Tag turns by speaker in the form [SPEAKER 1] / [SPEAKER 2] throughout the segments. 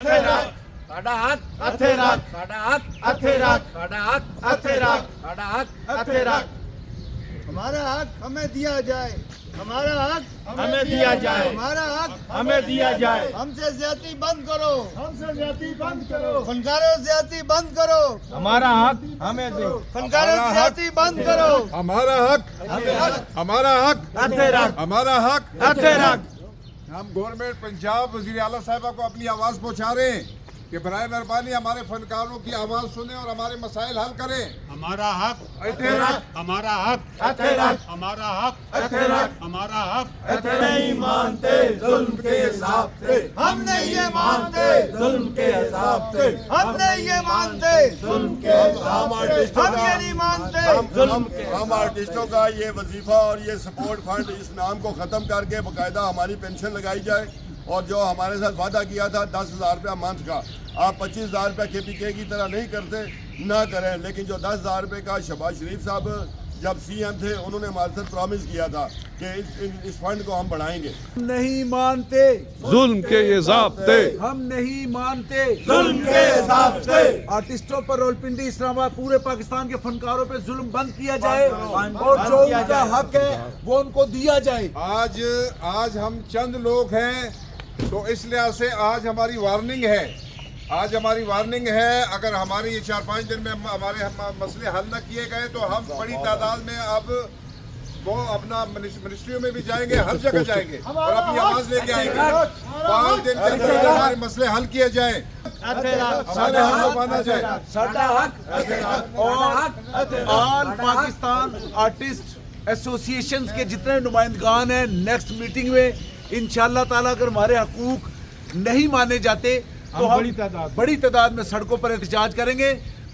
[SPEAKER 1] ਸਾਡਾ ਹੱਕ
[SPEAKER 2] ਇੱਥੇ ਰੱਖ
[SPEAKER 1] ਸਾਡਾ ਹੱਕ
[SPEAKER 2] ਇੱਥੇ ਰੱਖ
[SPEAKER 1] ਸਾਡਾ ਹੱਕ
[SPEAKER 2] ਇੱਥੇ ਰੱਖ
[SPEAKER 1] ਸਾਡਾ हक
[SPEAKER 2] ਇੱਥੇ ਰੱਖ
[SPEAKER 3] हमारा हक हमें दिया जाए, हमारा हक
[SPEAKER 2] हमें दिया जाए
[SPEAKER 3] हमारा हक
[SPEAKER 2] हमें दिया जाए
[SPEAKER 3] हमसे ज्यादती बंद करो,
[SPEAKER 2] हमसे ज्यादती बंद करो
[SPEAKER 3] फनकारों से ज्यादती बंद करो,
[SPEAKER 2] हमारा हक हमें दो
[SPEAKER 3] फनकारों से ज्यादती बंद करो।
[SPEAKER 4] हमारा हक हमारा हक
[SPEAKER 2] ਇੱਥੇ ਰੱਖ
[SPEAKER 4] हमारा हक
[SPEAKER 2] ਇੱਥੇ ਰੱਖ
[SPEAKER 4] हम गवर्नमेंट पंजाब वज़ीर आला साहिबा को अपनी आवाज़ पहुंचा रहे हैं कि बराए मेहरबानी हमारे फनकारों की आवाज़ सुने और हमारे मसाइल हल करें।
[SPEAKER 5] हमारा हक
[SPEAKER 2] ਇੱਥੇ ਰੱਖ
[SPEAKER 5] हमारा हक
[SPEAKER 2] ਇੱਥੇ ਰੱਖ
[SPEAKER 5] हमारा हक
[SPEAKER 2] ਇੱਥੇ ਰੱਖ
[SPEAKER 5] हमारा हक
[SPEAKER 2] ਇੱਥੇ नहीं मानते जुल्म के हिसाब से
[SPEAKER 3] हम नहीं ये मानते,
[SPEAKER 2] जुल्म के हिसाब से
[SPEAKER 3] हम नहीं ये मानते,
[SPEAKER 2] जुल्म के
[SPEAKER 3] हम ये नहीं मानते।
[SPEAKER 6] हम आर्टिस्टों का ये वजीफा और ये सपोर्ट फंड इस नाम को ख़त्म करके बाकायदा हमारी पेंशन लगाई जाए और जो हमारे साथ वादा किया था 10,000 रुपया मंथ का, आप 25,000 रुपया KPK की तरह नहीं करते ना करें, लेकिन जो 10,000 रुपये का शहबाज शरीफ साहब जब CM थे उन्होंने हमारे साथ प्रॉमिस किया था कि इस फंड को हम बढ़ाएंगे।
[SPEAKER 3] नहीं मानते,
[SPEAKER 4] जुल्म के ये ज़ाब्ते
[SPEAKER 3] हम नहीं मानते
[SPEAKER 2] जुल्म के हिसाब से
[SPEAKER 3] आर्टिस्टों पर रावलपिंडी इस्लामाबाद पूरे पाकिस्तान के फनकारों पे जुल्म बंद किया जाए और जो उनका हक है वो उनको दिया जाए।
[SPEAKER 4] आज हम चंद लोग हैं तो इस लिहाज से आज हमारी वार्निंग है, आज हमारी वार्निंग है। अगर हमारी ये 4-5 दिन में हमारे मसले हल न किए गए तो हम बड़ी तादाद में अब वो अपना मिनिस्ट्रियों में भी जाएंगे, हर जगह जाएंगे और अपनी आवाज लेके आएंगे। 5 दिन के अंदर हमारे मसले हल किए जाए,
[SPEAKER 2] ਇੱਥੇ ਰੱਖ
[SPEAKER 4] हमारे हल माना जाए।
[SPEAKER 3] साडा हक और ऑल पाकिस्तान आर्टिस्ट एसोसिएशन के जितने नुमाइंदगान हैं नेक्स्ट मीटिंग में इंशाअल्लाह ताला अगर हमारे हकूक नहीं माने जाते तो हम बड़ी तादाद में सड़कों पर एहतजाज करेंगे,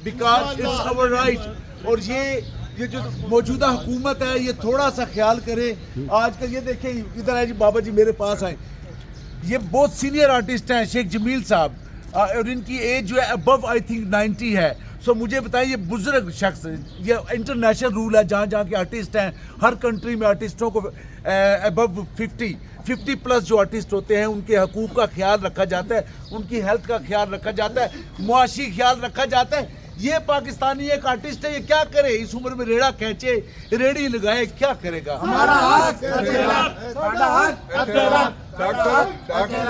[SPEAKER 3] बिकॉज इट्स आवर राइट। और ये जो मौजूदा हुकूमत है ये थोड़ा सा ख्याल करे। आज का ये देखें, इधर है जी बाबा जी मेरे पास आए, ये बहुत सीनियर आर्टिस्ट हैं शेख जमील साहब, और इनकी एज जो है अबव आई थिंक 90 है। सो मुझे बताइए ये बुजुर्ग शख्स, ये इंटरनेशनल रूल है जहाँ जहाँ के आर्टिस्ट हैं, हर कंट्री में आर्टिस्टों को अबव 50 प्लस जो आर्टिस्ट होते हैं उनके हकूक़ का ख्याल रखा जाता है, उनकी हेल्थ का ख्याल रखा जाता है, मुआशी ख्याल रखा जाता है। ये पाकिस्तानी एक आर्टिस्ट है, ये क्या करे, इस उम्र में रेड़ा खींचे, रेड़ी लगाए, क्या करेगा।
[SPEAKER 2] हमारा हक
[SPEAKER 1] साडा हक
[SPEAKER 4] डॉक्टर